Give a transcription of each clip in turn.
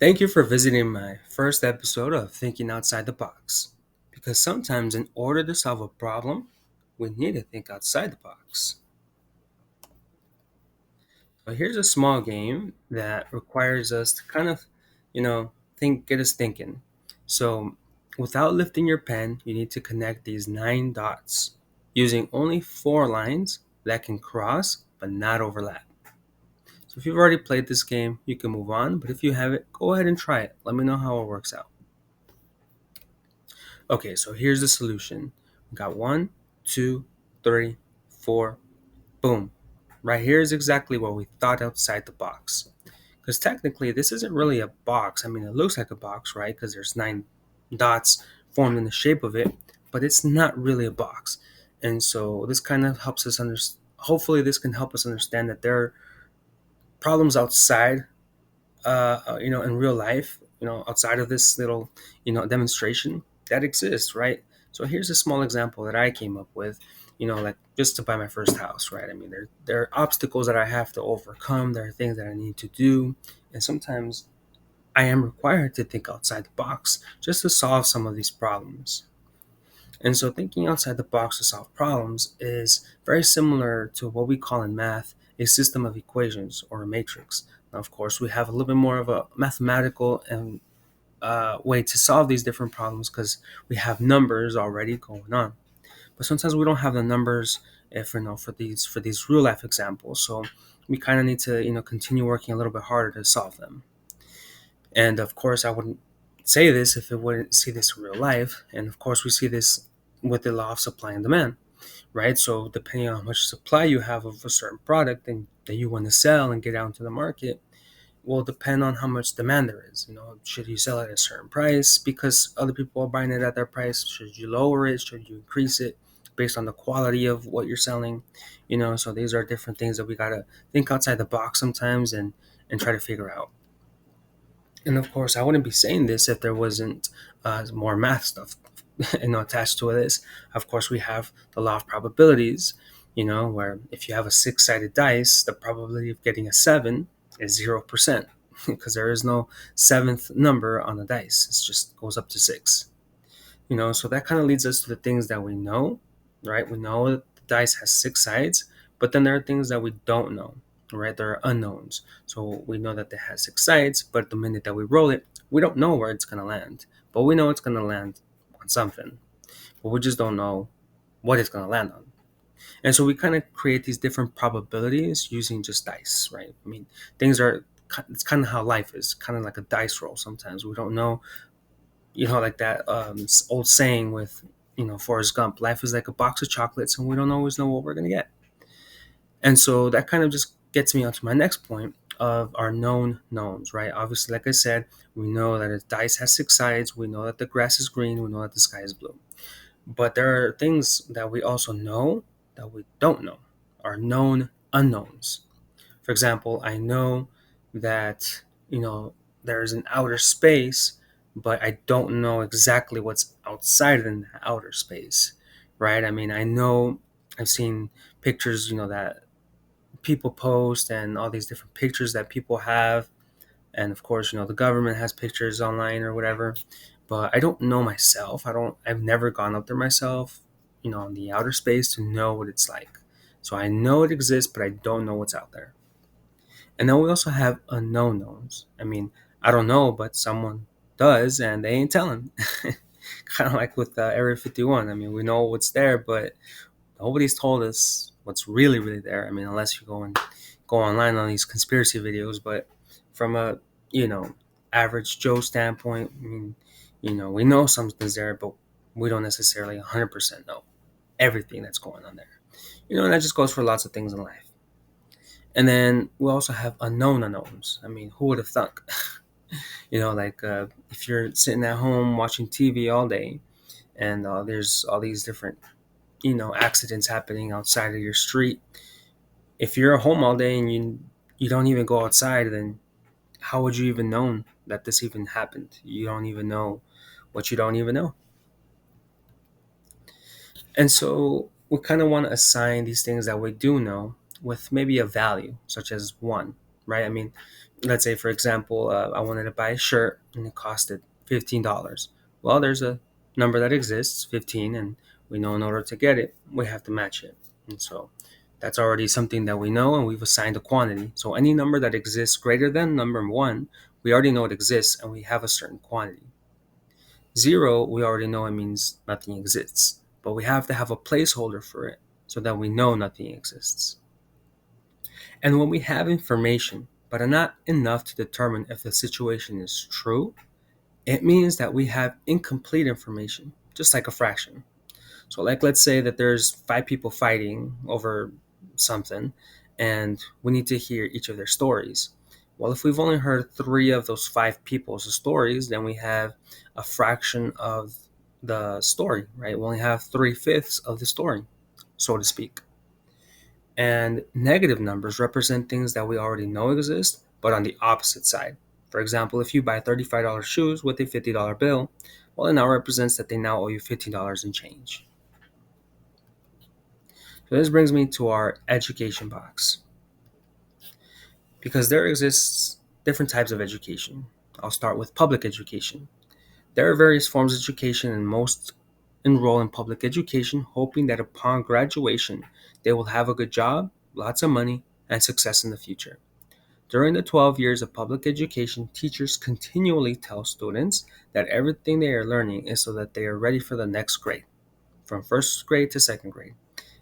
Thank you for visiting my first episode of Thinking Outside the Box. Because sometimes, in order to solve a problem, we need to think outside the box. So, here's a small game that requires us to kind of, get us thinking. So, without lifting your pen, you need to connect these nine dots using only four lines that can cross but not overlap. So, if you've already played this game, you can move on. But if you haven't, go ahead and try it. Let me know how it works out. Okay, so here's the solution. We got one, two, three, four, boom. Right here is exactly what we thought outside the box. Because technically, this isn't really a box. I mean, it looks like a box, right? Because there's nine dots formed in the shape of it, but it's not really a box. And so this kind of helps us understand. Hopefully, this can help us understand that there are problems outside in real life, outside of this little, demonstration that exists, right? So here's a small example that I came up with, like just to buy my first house, right? I mean, there are obstacles that I have to overcome. There are things that I need to do, and sometimes I am required to think outside the box just to solve some of these problems. And so thinking outside the box to solve problems is very similar to what we call in math a system of equations or a matrix. Now, of course, we have a little bit more of a mathematical and way to solve these different problems because we have numbers already going on. But sometimes we don't have the numbers if for these real life examples. So we kind of need to continue working a little bit harder to solve them. And of course, I wouldn't say this if it wouldn't see this in real life. And of course, we see this with the law of supply and demand, right? So depending on how much supply you have of a certain product and that you want to sell and get out into the market will depend on how much demand there is. Should you sell it at a certain price because other people are buying it at that price? Should you lower it? Should you increase it based on the quality of what you're selling? So these are different things that we gotta think outside the box sometimes and try to figure out. And of course, I wouldn't be saying this if there wasn't more math stuff, attached to this. Of course, we have the law of probabilities, where if you have a six-sided dice, the probability of getting a seven is 0%, because there is no seventh number on the dice. It just goes up to six. So that kind of leads us to the things that we know, right? We know that the dice has six sides, but then there are things that we don't know, right? There are unknowns. So we know that it has six sides, but the minute that we roll it, we don't know where it's going to land. But we know it's going to land on something, but we just don't know what it's going to land on. And so we kind of create these different probabilities using just dice, right? I mean, things are, it's kind of how life is, kind of like a dice roll sometimes. We don't know, like that old saying with, Forrest Gump, life is like a box of chocolates and we don't always know what we're going to get. And so that kind of just gets me onto my next point of our known knowns, right? Obviously, like I said, we know that a dice has six sides. We know that the grass is green. We know that the sky is blue. But there are things that we also know that we don't know, are known unknowns. For example, I know that, there's an outer space, but I don't know exactly what's outside in the outer space, right? I mean, I know I've seen pictures, that people post and all these different pictures that people have. And of course, the government has pictures online or whatever, but I don't know myself. I've never gone up there myself, in the outer space to know what it's like. So I know it exists, but I don't know what's out there. And then we also have unknown knowns. I mean, I don't know, but someone does, and they ain't telling. Kind of like with Area 51. I mean, we know what's there, but nobody's told us what's really, really there. I mean, unless you go online on these conspiracy videos. But from a you know average Joe standpoint, I mean, we know something's there, but we don't necessarily 100% know everything that's going on there. And that just goes for lots of things in life. And then we also have unknown unknowns. I mean, who would have thunk? Like if you're sitting at home watching TV all day, and there's all these different accidents happening outside of your street. If you're home all day and you don't even go outside, then how would you even know that this even happened? You don't even know what you don't even know. And so we kind of want to assign these things that we do know with maybe a value, such as one, right? I mean, Let's say, for example, I wanted to buy a shirt and it costed $15. Well, there's a number that exists, 15, and we know in order to get it, we have to match it. And so that's already something that we know, and we've assigned a quantity. So any number that exists greater than number one, we already know it exists and we have a certain quantity. Zero, we already know it means nothing exists, but we have to have a placeholder for it so that we know nothing exists. And when we have information, but are not enough to determine if the situation is true, it means that we have incomplete information, just like a fraction. So, like, let's say that there's five people fighting over something, and we need to hear each of their stories. Well, if we've only heard three of those five people's stories, then we have a fraction of the story, right? We only have three-fifths of the story, so to speak. And negative numbers represent things that we already know exist, but on the opposite side. For example, if you buy $35 shoes with a $50 bill, well, it now represents that they now owe you $15 in change. So this brings me to our education box. Because there exists different types of education. I'll start with public education. There are various forms of education, and most enroll in public education hoping that upon graduation they will have a good job, lots of money, and success in the future. During the 12 years of public education, teachers continually tell students that everything they are learning is so that they are ready for the next grade, from first grade to second grade,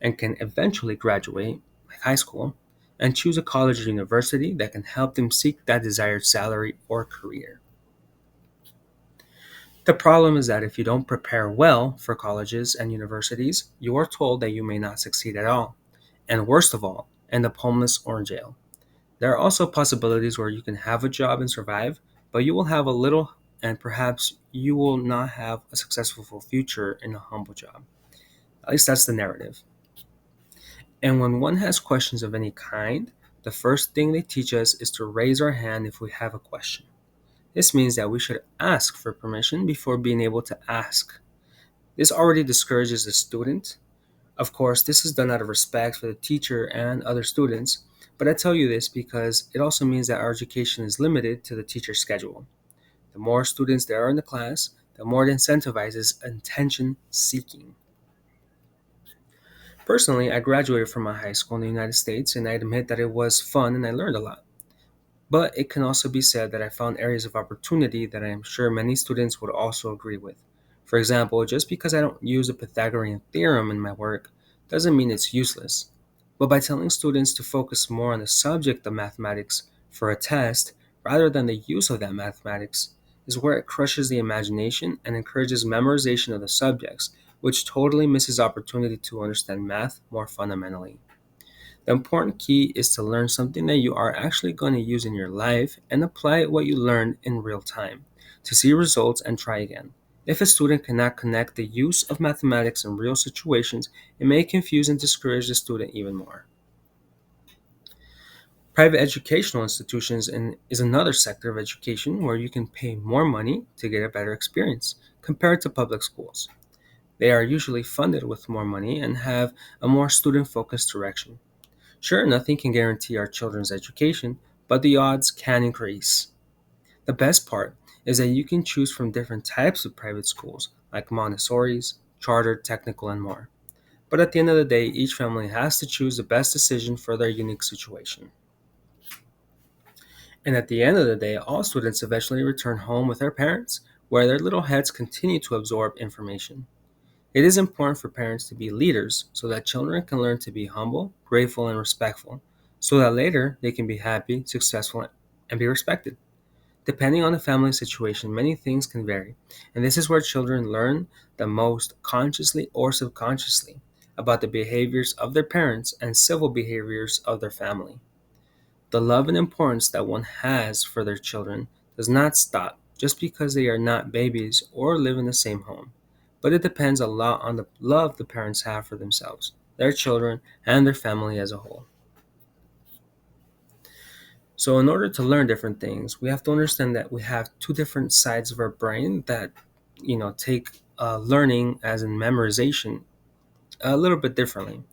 and can eventually graduate, like high school, and choose a college or university that can help them seek that desired salary or career. The problem is that if you don't prepare well for colleges and universities, you are told that you may not succeed at all, and worst of all, end up homeless or in jail. There are also possibilities where you can have a job and survive, but you will have a little and perhaps you will not have a successful future in a humble job. At least that's the narrative. And when one has questions of any kind, the first thing they teach us is to raise our hand if we have a question. This means that we should ask for permission before being able to ask. This already discourages the student. Of course, this is done out of respect for the teacher and other students, but I tell you this because it also means that our education is limited to the teacher's schedule. The more students there are in the class, the more it incentivizes attention seeking. Personally, I graduated from my high school in the United States, and I admit that it was fun and I learned a lot. But it can also be said that I found areas of opportunity that I am sure many students would also agree with. For example, just because I don't use a Pythagorean theorem in my work doesn't mean it's useless. But by telling students to focus more on the subject of mathematics for a test rather than the use of that mathematics is where it crushes the imagination and encourages memorization of the subjects, which totally misses opportunity to understand math more fundamentally. The important key is to learn something that you are actually going to use in your life and apply what you learned in real time to see results and try again. If a student cannot connect the use of mathematics in real situations, it may confuse and discourage the student even more. Private educational institutions is another sector of education where you can pay more money to get a better experience compared to public schools. They are usually funded with more money and have a more student focused direction. Sure, nothing can guarantee our children's education, but the odds can increase. The best part is that you can choose from different types of private schools, like Montessori's, chartered, technical, and more. But at the end of the day, each family has to choose the best decision for their unique situation. And at the end of the day, all students eventually return home with their parents, where their little heads continue to absorb information. It is important for parents to be leaders so that children can learn to be humble, grateful, and respectful, so that later they can be happy, successful, and be respected. Depending on the family situation, many things can vary, and this is where children learn the most consciously or subconsciously about the behaviors of their parents and civil behaviors of their family. The love and importance that one has for their children does not stop just because they are not babies or live in the same home, but it depends a lot on the love the parents have for themselves, their children, and their family as a whole. So, in order to learn different things, we have to understand that we have two different sides of our brain that, take learning as in memorization a little bit differently.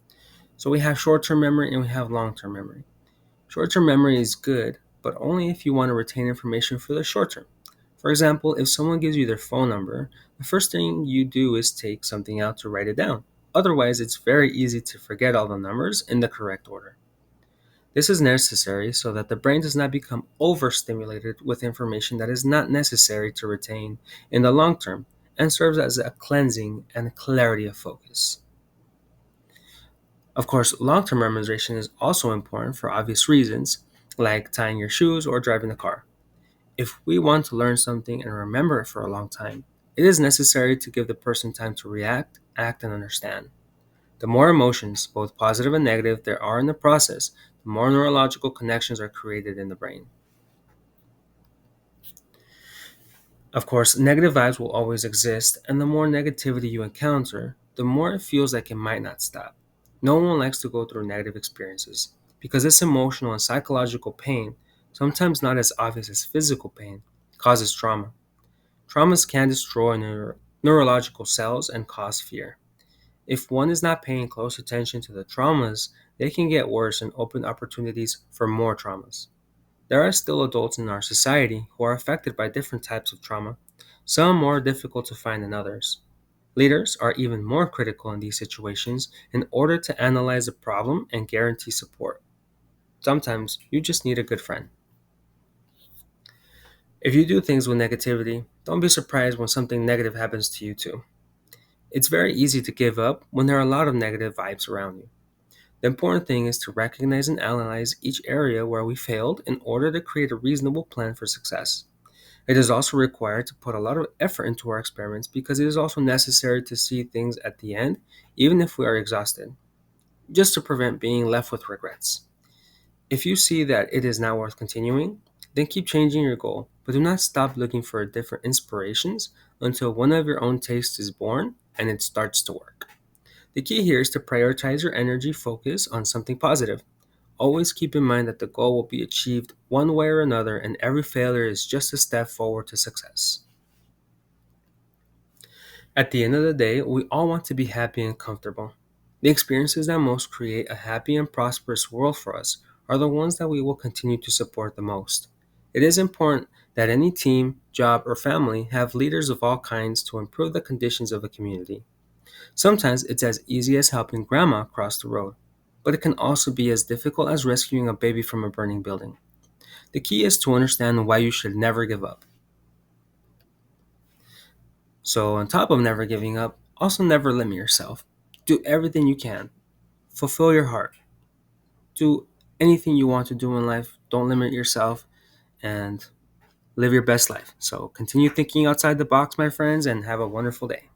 So, we have short term memory and we have long term memory. Short term memory is good, but only if you want to retain information for the short term. For example, if someone gives you their phone number, the first thing you do is take something out to write it down. Otherwise, it's very easy to forget all the numbers in the correct order. This is necessary so that the brain does not become overstimulated with information that is not necessary to retain in the long term and serves as a cleansing and clarity of focus. Of course, long term memorization is also important for obvious reasons, like tying your shoes or driving the car. If we want to learn something and remember it for a long time, it is necessary to give the person time to react, act, and understand. The more emotions, both positive and negative, there are in the process, the more neurological connections are created in the brain. Of course, negative vibes will always exist, and the more negativity you encounter, the more it feels like it might not stop. No one likes to go through negative experiences because this emotional and psychological pain, sometimes not as obvious as physical pain, causes trauma. Traumas can destroy neurological cells and cause fear. If one is not paying close attention to the traumas, they can get worse and open opportunities for more traumas. There are still adults in our society who are affected by different types of trauma, some more difficult to find than others. Leaders are even more critical in these situations in order to analyze the problem and guarantee support. Sometimes you just need a good friend. If you do things with negativity, don't be surprised when something negative happens to you too. It's very easy to give up when there are a lot of negative vibes around you. The important thing is to recognize and analyze each area where we failed in order to create a reasonable plan for success. It is also required to put a lot of effort into our experiments because it is also necessary to see things at the end, even if we are exhausted, just to prevent being left with regrets. If you see that it is not worth continuing, then keep changing your goal, but do not stop looking for different inspirations until one of your own tastes is born and it starts to work. The key here is to prioritize your energy focus on something positive. Always keep in mind that the goal will be achieved one way or another, and every failure is just a step forward to success. At the end of the day, we all want to be happy and comfortable. The experiences that most create a happy and prosperous world for us are the ones that we will continue to support the most. It is important that any team, job, or family have leaders of all kinds to improve the conditions of a community. Sometimes it's as easy as helping grandma cross the road, but it can also be as difficult as rescuing a baby from a burning building. The key is to understand why you should never give up. So, on top of never giving up, also never limit yourself. Do everything you can. Fulfill your heart. Do anything you want to do in life. Don't limit yourself and live your best life. So, continue thinking outside the box, my friends, and have a wonderful day.